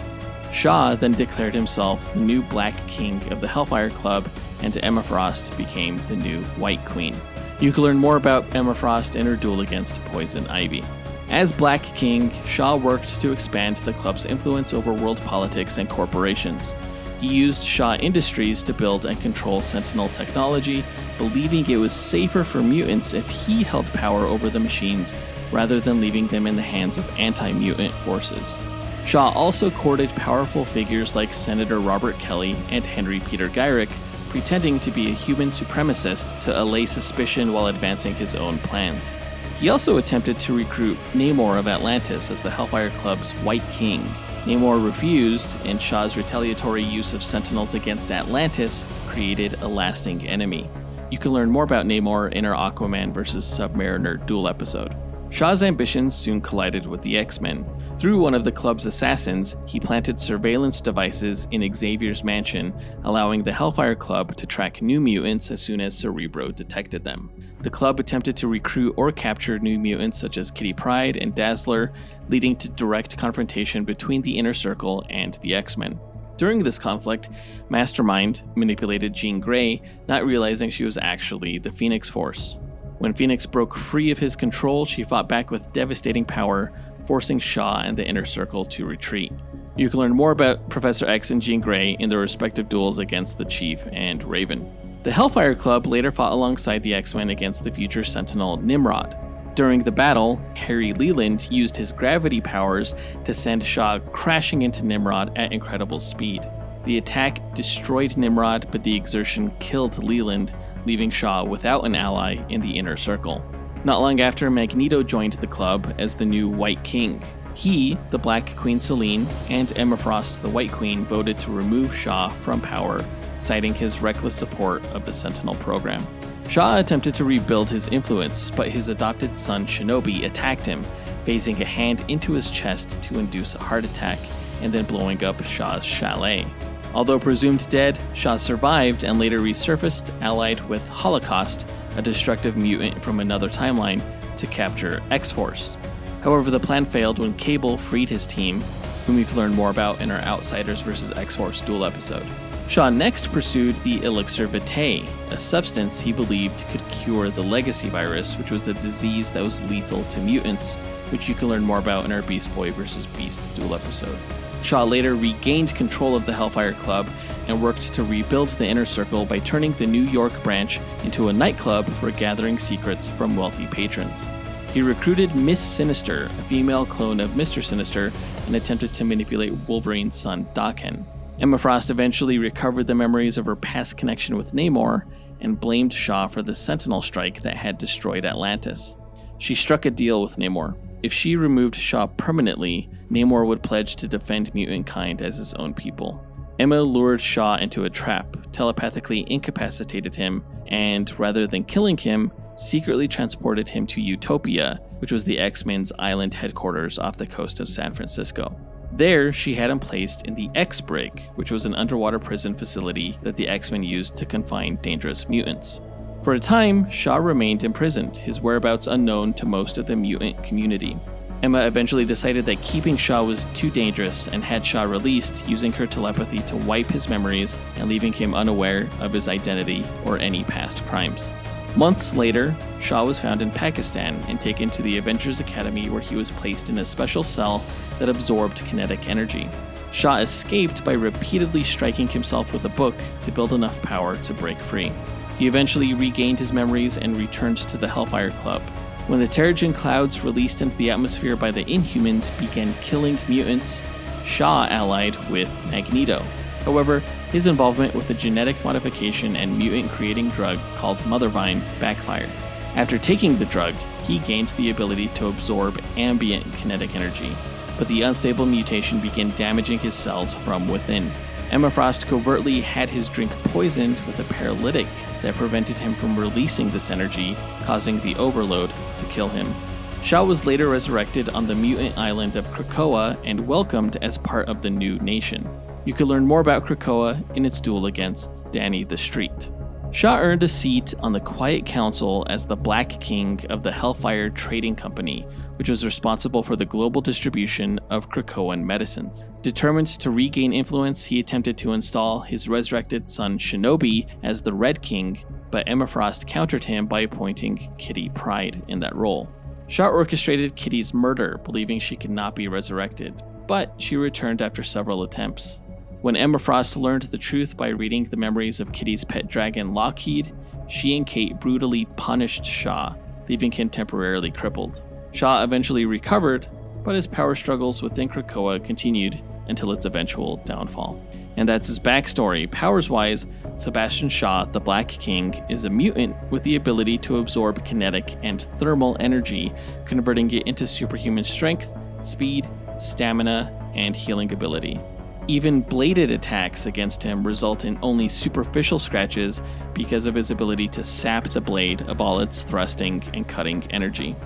Speaker 2: Shaw then declared himself the new Black King of the Hellfire Club, and Emma Frost became the new White Queen. You can learn more about Emma Frost in her duel against Poison Ivy. As Black King, Shaw worked to expand the club's influence over world politics and corporations. He used Shaw Industries to build and control Sentinel technology, believing it was safer for mutants if he held power over the machines rather than leaving them in the hands of anti-mutant forces. Shaw also courted powerful figures like Senator Robert Kelly and Henry Peter Gyrick, pretending to be a human supremacist to allay suspicion while advancing his own plans. He also attempted to recruit Namor of Atlantis as the Hellfire Club's White King. Namor refused, and Shaw's retaliatory use of Sentinels against Atlantis created a lasting enemy. You can learn more about Namor in our Aquaman vs. Submariner Duel episode. Shaw's ambitions soon collided with the X-Men. Through one of the club's assassins, he planted surveillance devices in Xavier's mansion, allowing the Hellfire Club to track new mutants as soon as Cerebro detected them. The club attempted to recruit or capture new mutants such as Kitty Pryde and Dazzler, leading to direct confrontation between the Inner Circle and the X-Men. During this conflict, Mastermind manipulated Jean Grey, not realizing she was actually the Phoenix Force. When Phoenix broke free of his control, she fought back with devastating power, forcing Shaw and the Inner Circle to retreat. You can learn more about Professor X and Jean Grey in their respective duels against the Chief and Raven. The Hellfire Club later fought alongside the X-Men against the future Sentinel Nimrod. During the battle, Harry Leland used his gravity powers to send Shaw crashing into Nimrod at incredible speed. The attack destroyed Nimrod, but the exertion killed Leland, leaving Shaw without an ally in the Inner Circle. Not long after, Magneto joined the club as the new White King. He, the Black Queen Selene, and Emma Frost, the White Queen, voted to remove Shaw from power, citing his reckless support of the Sentinel program. Shaw attempted to rebuild his influence, but his adopted son Shinobi attacked him, phasing a hand into his chest to induce a heart attack, and then blowing up Shaw's chalet. Although presumed dead, Shaw survived and later resurfaced, allied with Holocaust, a destructive mutant from another timeline, to capture X-Force. However, the plan failed when Cable freed his team, whom you can learn more about in our Outsiders vs. X-Force Duel episode. Shaw next pursued the Elixir Vitae, a substance he believed could cure the Legacy virus, which was a disease that was lethal to mutants, which you can learn more about in our Beast Boy vs. Beast Duel episode. Shaw later regained control of the Hellfire Club and worked to rebuild the Inner Circle by turning the New York branch into a nightclub for gathering secrets from wealthy patrons. He recruited Miss Sinister, a female clone of Mr. Sinister, and attempted to manipulate Wolverine's son, Daken. Emma Frost eventually recovered the memories of her past connection with Namor and blamed Shaw for the Sentinel strike that had destroyed Atlantis. She struck a deal with Namor. If she removed Shaw permanently, Namor would pledge to defend mutant kind as his own people. Emma lured Shaw into a trap, telepathically incapacitated him, and rather than killing him, secretly transported him to Utopia, which was the X-Men's island headquarters off the coast of San Francisco. There, she had him placed in the X-Brig, which was an underwater prison facility that the X-Men used to confine dangerous mutants. For a time, Shaw remained imprisoned, his whereabouts unknown to most of the mutant community. Emma eventually decided that keeping Shaw was too dangerous and had Shaw released, using her telepathy to wipe his memories and leaving him unaware of his identity or any past crimes. Months later, Shaw was found in Pakistan and taken to the Avengers Academy, where he was placed in a special cell that absorbed kinetic energy. Shaw escaped by repeatedly striking himself with a book to build enough power to break free. He eventually regained his memories and returned to the Hellfire Club. When the Terrigen clouds released into the atmosphere by the Inhumans began killing mutants, Shaw allied with Magneto. However, his involvement with a genetic modification and mutant-creating drug called Mothervine backfired. After taking the drug, he gained the ability to absorb ambient kinetic energy, but the unstable mutation began damaging his cells from within. Emma Frost covertly had his drink poisoned with a paralytic that prevented him from releasing this energy, causing the overload to kill him. Shaw was later resurrected on the mutant island of Krakoa and welcomed as part of the new nation. You can learn more about Krakoa in its duel against Danny the Street. Shaw earned a seat on the Quiet Council as the Black King of the Hellfire Trading Company, which was responsible for the global distribution of Krakoan medicines. Determined to regain influence, he attempted to install his resurrected son Shinobi as the Red King, but Emma Frost countered him by appointing Kitty Pryde in that role. Shaw orchestrated Kitty's murder, believing she could not be resurrected, but she returned after several attempts. When Emma Frost learned the truth by reading the memories of Kitty's pet dragon Lockheed, she and Kate brutally punished Shaw, leaving him temporarily crippled. Shaw eventually recovered, but his power struggles within Krakoa continued until its eventual downfall. And that's his backstory. Powers-wise, Sebastian Shaw, the Black King, is a mutant with the ability to absorb kinetic and thermal energy, converting it into superhuman strength, speed, stamina, and healing ability. Even bladed attacks against him result in only superficial scratches because of his ability to sap the blade of all its thrusting and cutting energy.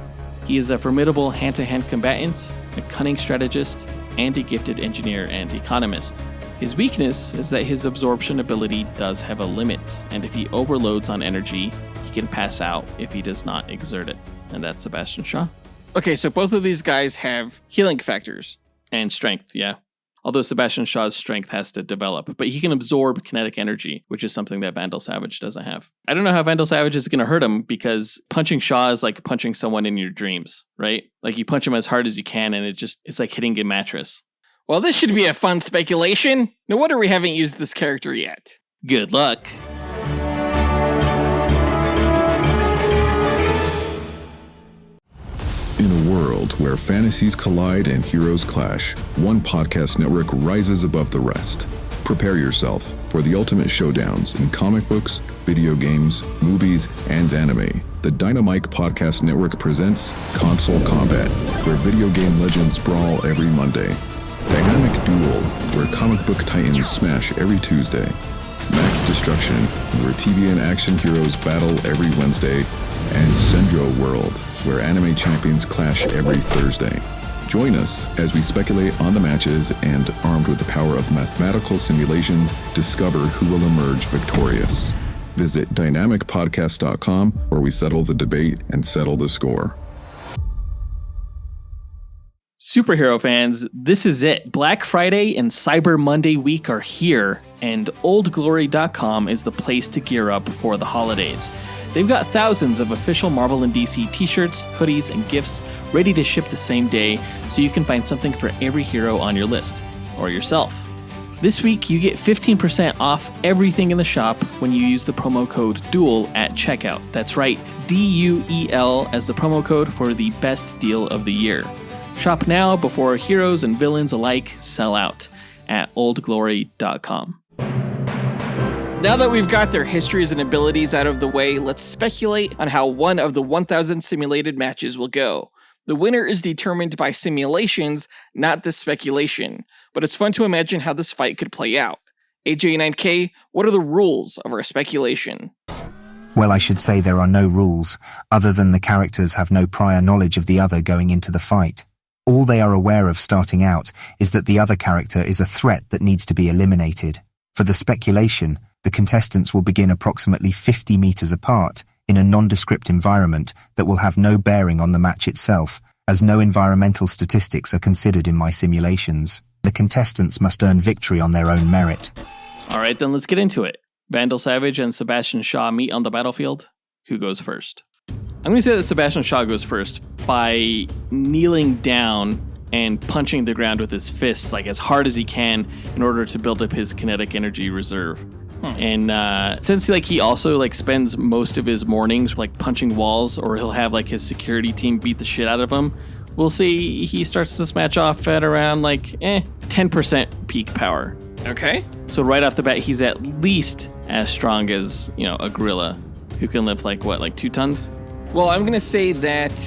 Speaker 2: He is a formidable hand-to-hand combatant, a cunning strategist, and a gifted engineer and economist. His weakness is that his absorption ability does have a limit, and if he overloads on energy, he can pass out if he does not exert it. And that's Sebastian Shaw.
Speaker 3: Okay, so both of these guys have healing factors.
Speaker 2: And strength, yeah. Although Sebastian Shaw's strength has to develop, but he can absorb kinetic energy, which is something that Vandal Savage doesn't have. I don't know how Vandal Savage is going to hurt him, because punching Shaw is like punching someone in your dreams, right? Like you punch him as hard as you can, and it's like hitting a mattress.
Speaker 3: Well, this should be a fun speculation. No wonder we haven't used this character yet.
Speaker 2: Good luck.
Speaker 7: In a world where fantasies collide and heroes clash, one podcast network rises above the rest. Prepare yourself for the ultimate showdowns in comic books, video games, movies, and anime. The Dynamite Podcast Network presents Console Combat, where video game legends brawl every Monday. Dynamic Duel, where comic book titans smash every Tuesday. Max Destruction, where TV and action heroes battle every Wednesday. And Sendro World, where anime champions clash every Thursday. Join us as we speculate on the matches and, armed with the power of mathematical simulations, discover who will emerge victorious. Visit dynamicpodcast.com, where we settle the debate and settle the score.
Speaker 2: Superhero fans, this is it. Black Friday and Cyber Monday week are here, and oldglory.com is the place to gear up before the holidays. They've got thousands of official Marvel and DC t-shirts, hoodies, and gifts ready to ship the same day, so you can find something for every hero on your list, or yourself. This week, you get 15% off everything in the shop when you use the promo code DUEL at checkout. That's right, DUEL as the promo code for the best deal of the year. Shop now before heroes and villains alike sell out at oldglory.com.
Speaker 3: Now that we've got their histories and abilities out of the way, let's speculate on how one of the 1,000 simulated matches will go. The winner is determined by simulations, not the speculation, but it's fun to imagine how this fight could play out. AJ9K, what are the rules of our speculation?
Speaker 1: Well, I should say there are no rules, other than the characters have no prior knowledge of the other going into the fight. All they are aware of starting out is that the other character is a threat that needs to be eliminated. For the speculation, the contestants will begin approximately 50 meters apart in a nondescript environment that will have no bearing on the match itself, as no environmental statistics are considered in my simulations. The contestants must earn victory on their own merit.
Speaker 2: All right, then let's get into it. Vandal Savage and Sebastian Shaw meet on the battlefield. Who goes first? I'm going to say that Sebastian Shaw goes first by kneeling down and punching the ground with his fists like as hard as he can in order to build up his kinetic energy reserve. And since he also spends most of his mornings punching walls, or he'll have his security team beat the shit out of him, we'll see he starts this match off at around 10% peak power.
Speaker 3: Okay.
Speaker 2: So right off the bat, he's at least as strong as, a gorilla who can lift 2 tons.
Speaker 3: Well, I'm going to say that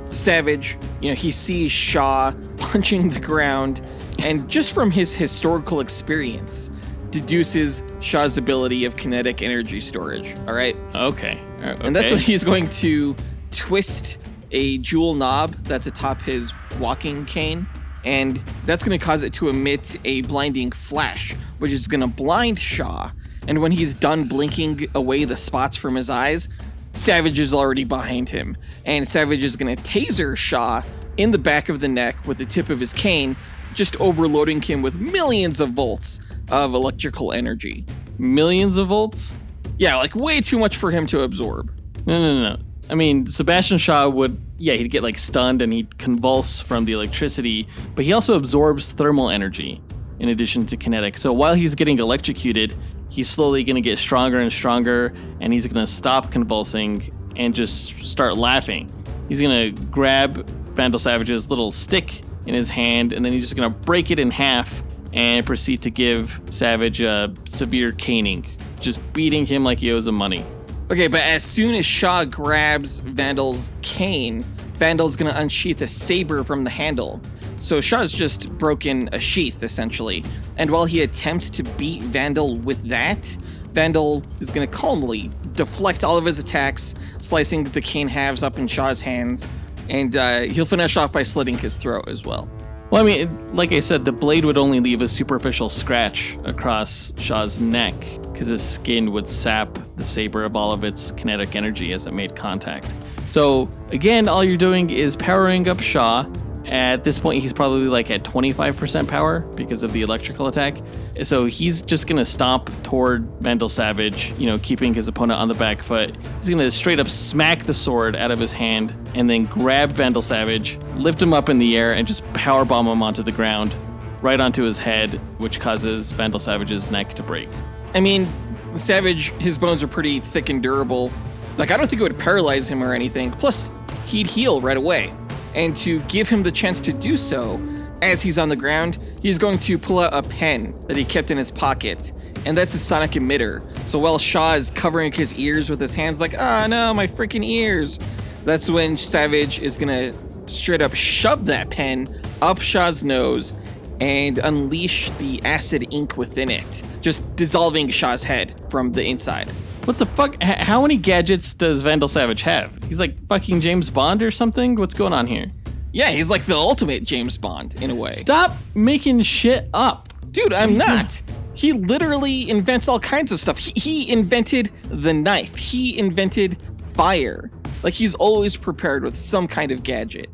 Speaker 3: Savage, he sees Shaw punching the ground, and just from his historical experience, deduces Shaw's ability of kinetic energy storage. All right?
Speaker 2: Okay.
Speaker 3: And that's when he's going to twist a jewel knob that's atop his walking cane, and that's going to cause it to emit a blinding flash, which is going to blind Shaw. And when he's done blinking away the spots from his eyes, Savage is already behind him, and Savage is going to taser Shaw in the back of the neck with the tip of his cane, just overloading him with millions of volts of electrical energy.
Speaker 2: Millions of volts?
Speaker 3: Yeah, way too much for him to absorb.
Speaker 2: No. I mean, Sebastian Shaw he'd get stunned and he'd convulse from the electricity, but he also absorbs thermal energy in addition to kinetic. So while he's getting electrocuted, he's slowly going to get stronger and stronger, and he's going to stop convulsing and just start laughing. He's going to grab Vandal Savage's little stick in his hand, and then he's just going to break it in half and proceed to give Savage a severe caning, just beating him like he owes him money.
Speaker 3: Okay, but as soon as Shaw grabs Vandal's cane, Vandal's gonna unsheath a saber from the handle. So Shaw's just broken a sheath, essentially. And while he attempts to beat Vandal with that, Vandal is gonna calmly deflect all of his attacks, slicing the cane halves up in Shaw's hands, and he'll finish off by slitting his throat as well.
Speaker 2: Well, I mean, like I said, the blade would only leave a superficial scratch across Shaw's neck because his skin would sap the saber of all of its kinetic energy as it made contact. So, again, all you're doing is powering up Shaw. At this point, he's probably at 25% power because of the electrical attack. So he's just going to stomp toward Vandal Savage, keeping his opponent on the back foot. He's going to straight up smack the sword out of his hand and then grab Vandal Savage, lift him up in the air, and just powerbomb him onto the ground, right onto his head, which causes Vandal Savage's neck to break.
Speaker 3: I mean, Savage, his bones are pretty thick and durable. I don't think it would paralyze him or anything. Plus, he'd heal right away. And to give him the chance to do so, as he's on the ground, he's going to pull out a pen that he kept in his pocket, and that's a sonic emitter. So while Shaw is covering his ears with his hands no, my freaking ears, that's when Savage is gonna straight up shove that pen up Shaw's nose and unleash the acid ink within it, just dissolving Shaw's head from the inside.
Speaker 2: What the fuck? How many gadgets does Vandal Savage have? He's like fucking James Bond or something? What's going on here?
Speaker 3: Yeah, he's like the ultimate James Bond in a way.
Speaker 2: Stop making shit up.
Speaker 3: Dude, I'm not. He literally invents all kinds of stuff. He invented the knife. He invented fire. Like, he's always prepared with some kind of gadget.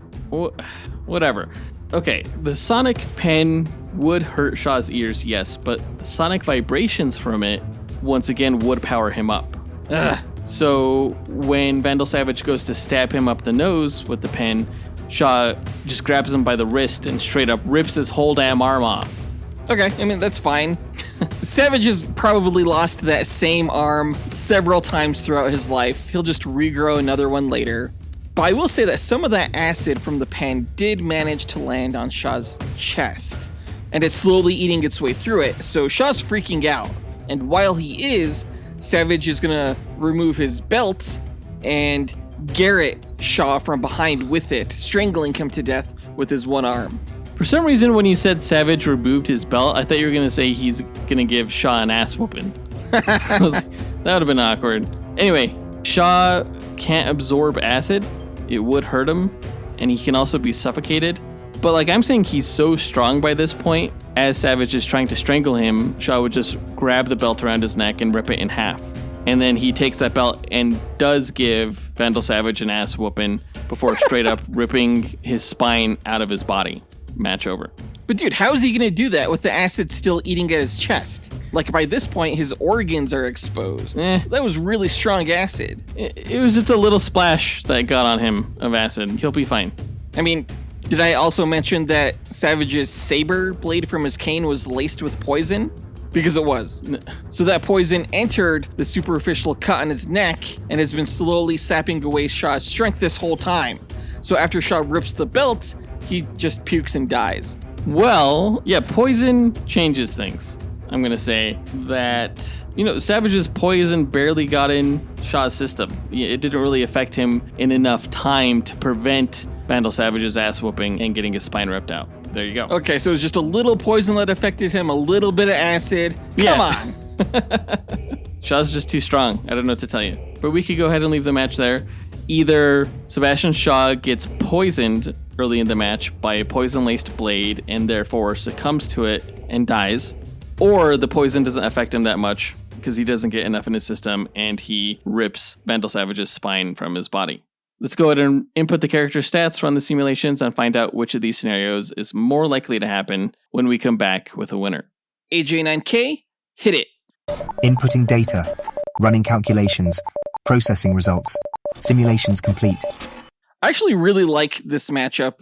Speaker 2: Whatever. Okay, the sonic pen would hurt Shaw's ears, yes, but the sonic vibrations from it, once again, would power him up. So when Vandal Savage goes to stab him up the nose with the pen, Shaw just grabs him by the wrist and straight up rips his whole damn arm off.
Speaker 3: Okay, I mean, that's fine. Savage has probably lost that same arm several times throughout his life. He'll just regrow another one later. But I will say that some of that acid from the pen did manage to land on Shaw's chest, and it's slowly eating its way through it, so Shaw's freaking out. And while he is, Savage is gonna remove his belt and garrote Shaw from behind with it, strangling him to death with his one arm.
Speaker 2: For some reason, when you said Savage removed his belt, I thought you were going to say he's going to give Shaw an ass whooping. I was like, that would have been awkward. Anyway, Shaw can't absorb acid. It would hurt him, and he can also be suffocated. But like I'm saying, he's so strong by this point, as Savage is trying to strangle him, Shaw would just grab the belt around his neck and rip it in half. And then he takes that belt and does give Vandal Savage an ass whooping before straight up ripping his spine out of his body. Match over.
Speaker 3: But dude, how is he gonna do that with the acid still eating at his chest? Like, by this point, his organs are exposed. That was really strong acid.
Speaker 2: It was just a little splash that got on him of acid. He'll be fine.
Speaker 3: I mean, did I also mention that Savage's saber blade from his cane was laced with poison? Because it was. So that poison entered the superficial cut on his neck and has been slowly sapping away Shaw's strength this whole time. So after Shaw rips the belt, he just pukes and dies.
Speaker 2: Well, yeah, poison changes things. I'm going to say that, Savage's poison barely got in Shaw's system. It didn't really affect him in enough time to prevent Vandal Savage's ass whooping and getting his spine ripped out. There you go.
Speaker 3: Okay, so it was just a little poison that affected him, a little bit of acid. Come on.
Speaker 2: Shaw's just too strong. I don't know what to tell you. But we could go ahead and leave the match there. Either Sebastian Shaw gets poisoned early in the match by a poison-laced blade and therefore succumbs to it and dies, or the poison doesn't affect him that much because he doesn't get enough in his system and he rips Vandal Savage's spine from his body. Let's go ahead and input the character stats, run the simulations, and find out which of these scenarios is more likely to happen when we come back with a winner.
Speaker 3: AJ9K, hit it.
Speaker 1: Inputting data, running calculations, processing results, simulations complete.
Speaker 3: I actually really like this matchup.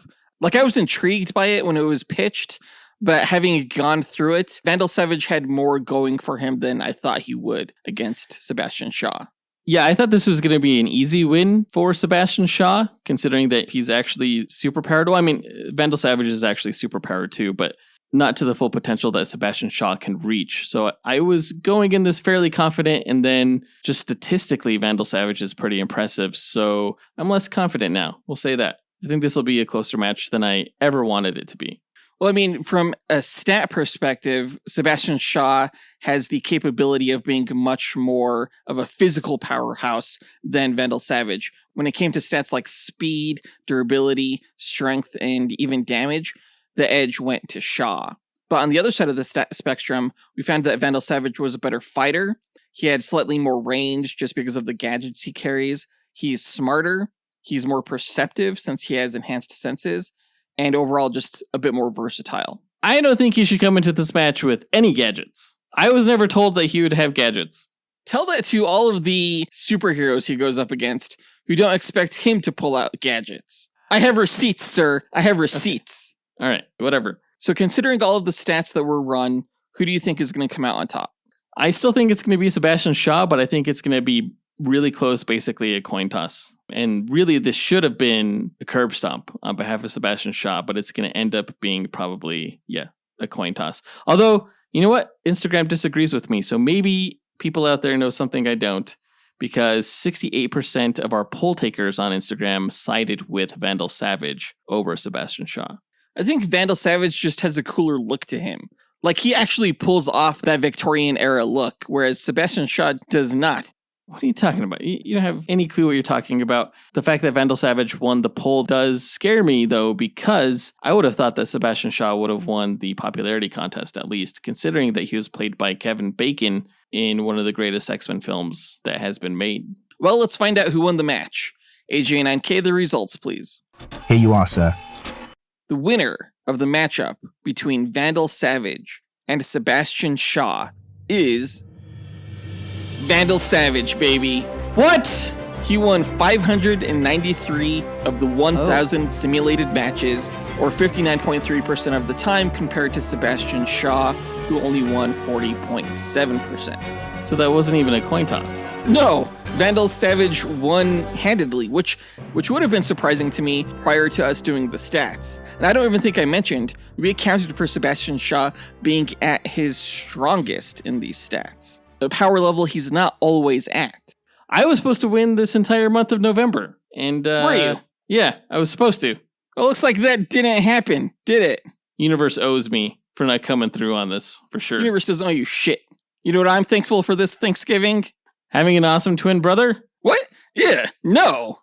Speaker 3: Like, I was intrigued by it when it was pitched, but having gone through it, Vandal Savage had more going for him than I thought he would against Sebastian Shaw.
Speaker 2: Yeah, I thought this was going to be an easy win for Sebastian Shaw, considering that he's actually superpowered. Well, I mean, Vandal Savage is actually superpowered too, but not to the full potential that Sebastian Shaw can reach. So I was going in this fairly confident, and then just statistically, Vandal Savage is pretty impressive. So I'm less confident now. We'll say that. I think this will be a closer match than I ever wanted it to be.
Speaker 3: Well, I mean, from a stat perspective, Sebastian Shaw has the capability of being much more of a physical powerhouse than Vandal Savage. When it came to stats like speed, durability, strength, and even damage, the edge went to Shaw. But on the other side of the spectrum, we found that Vandal Savage was a better fighter. He had slightly more range just because of the gadgets he carries. He's smarter. He's more perceptive since he has enhanced senses. And overall, just a bit more versatile.
Speaker 2: I don't think he should come into this match with any gadgets. I was never told that he would have gadgets.
Speaker 3: Tell that to all of the superheroes he goes up against who don't expect him to pull out gadgets. I have receipts, sir. I have receipts.
Speaker 2: All right, whatever.
Speaker 3: So considering all of the stats that were run, who do you think is going to come out on top?
Speaker 2: I still think it's going to be Sebastian Shaw, but I think it's going to be really close, basically a coin toss. And really, this should have been a curb stomp on behalf of Sebastian Shaw, but it's going to end up being probably, a coin toss. Although, you know what? Instagram disagrees with me, so maybe people out there know something I don't, because 68% of our poll takers on Instagram sided with Vandal Savage over Sebastian Shaw.
Speaker 3: I think Vandal Savage just has a cooler look to him. Like, he actually pulls off that Victorian era look, whereas Sebastian Shaw does not.
Speaker 2: What are you talking about? You don't have any clue what you're talking about. The fact that Vandal Savage won the poll does scare me, though, because I would have thought that Sebastian Shaw would have won the popularity contest, at least, considering that he was played by Kevin Bacon in one of the greatest X-Men films that has been made.
Speaker 3: Well, let's find out who won the match. AJ9K, the results, please.
Speaker 1: Here you are, sir.
Speaker 3: The winner of the matchup between Vandal Savage and Sebastian Shaw is Vandal Savage, baby.
Speaker 2: What?
Speaker 3: He won 593 of the 1,000 simulated matches, or 59.3% of the time, compared to Sebastian Shaw, who only won 40.7%.
Speaker 2: So that wasn't even a coin toss.
Speaker 3: No, Vandal Savage won handedly, which would have been surprising to me prior to us doing the stats. And I don't even think I mentioned, we accounted for Sebastian Shaw being at his strongest in these stats. The power level he's not always at.
Speaker 2: I was supposed to win this entire month of November. And,
Speaker 3: Were you?
Speaker 2: Yeah, I was supposed to.
Speaker 3: Well, looks like that didn't happen, did it?
Speaker 2: Universe owes me for not coming through on this, for sure.
Speaker 3: Universe doesn't owe you shit. You know what I'm thankful for this Thanksgiving?
Speaker 2: Having an awesome twin brother?
Speaker 3: What? Yeah, no.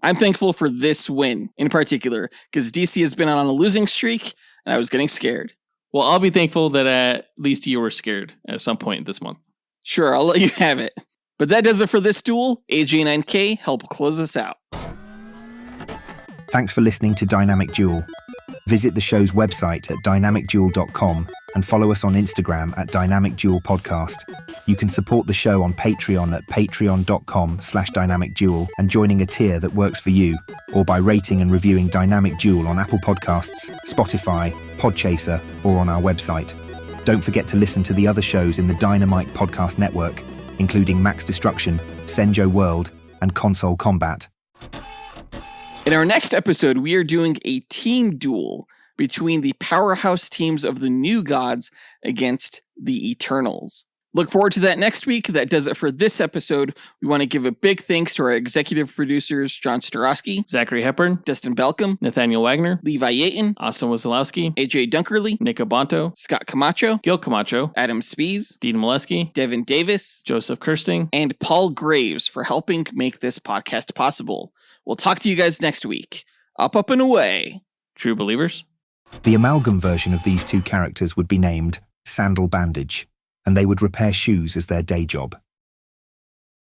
Speaker 3: I'm thankful for this win in particular, because DC has been on a losing streak, and I was getting scared.
Speaker 2: Well, I'll be thankful that at least you were scared at some point this month.
Speaker 3: Sure, I'll let you have it. But that does it for this duel. AJ9K, help close us out.
Speaker 1: Thanks for listening to Dynamic Duel. Visit the show's website at dynamicduel.com and follow us on Instagram at Dynamic Duel Podcast. You can support the show on Patreon at patreon.com/dynamicduel and joining a tier that works for you, or by rating and reviewing Dynamic Duel on Apple Podcasts, Spotify, Podchaser, or on our website. Don't forget to listen to the other shows in the Dynamite Podcast Network, including Max Destruction, Senjo World, and Console Combat.
Speaker 3: In our next episode, we are doing a team duel between the powerhouse teams of the New Gods against the Eternals. Look forward to that next week. That does it for this episode. We want to give a big thanks to our executive producers, John Starosky,
Speaker 2: Zachary Hepburn,
Speaker 3: Dustyn Balcom,
Speaker 2: Nathaniel Wagner,
Speaker 3: Levi Yeaton,
Speaker 2: Wesolowski,
Speaker 3: AJ Dunkerley,
Speaker 2: Nick Abanto,
Speaker 3: Scott Camacho,
Speaker 2: Gil Camacho,
Speaker 3: Adam Speas,
Speaker 2: Dean Maleski,
Speaker 3: Devin Davis,
Speaker 2: Joseph Kersting,
Speaker 3: and Paul Graves for helping make this podcast possible. We'll talk to you guys next week. Up, and away.
Speaker 2: True Believers.
Speaker 1: The amalgam version of these two characters would be named Sandal Bandage, and they would repair shoes as their day job.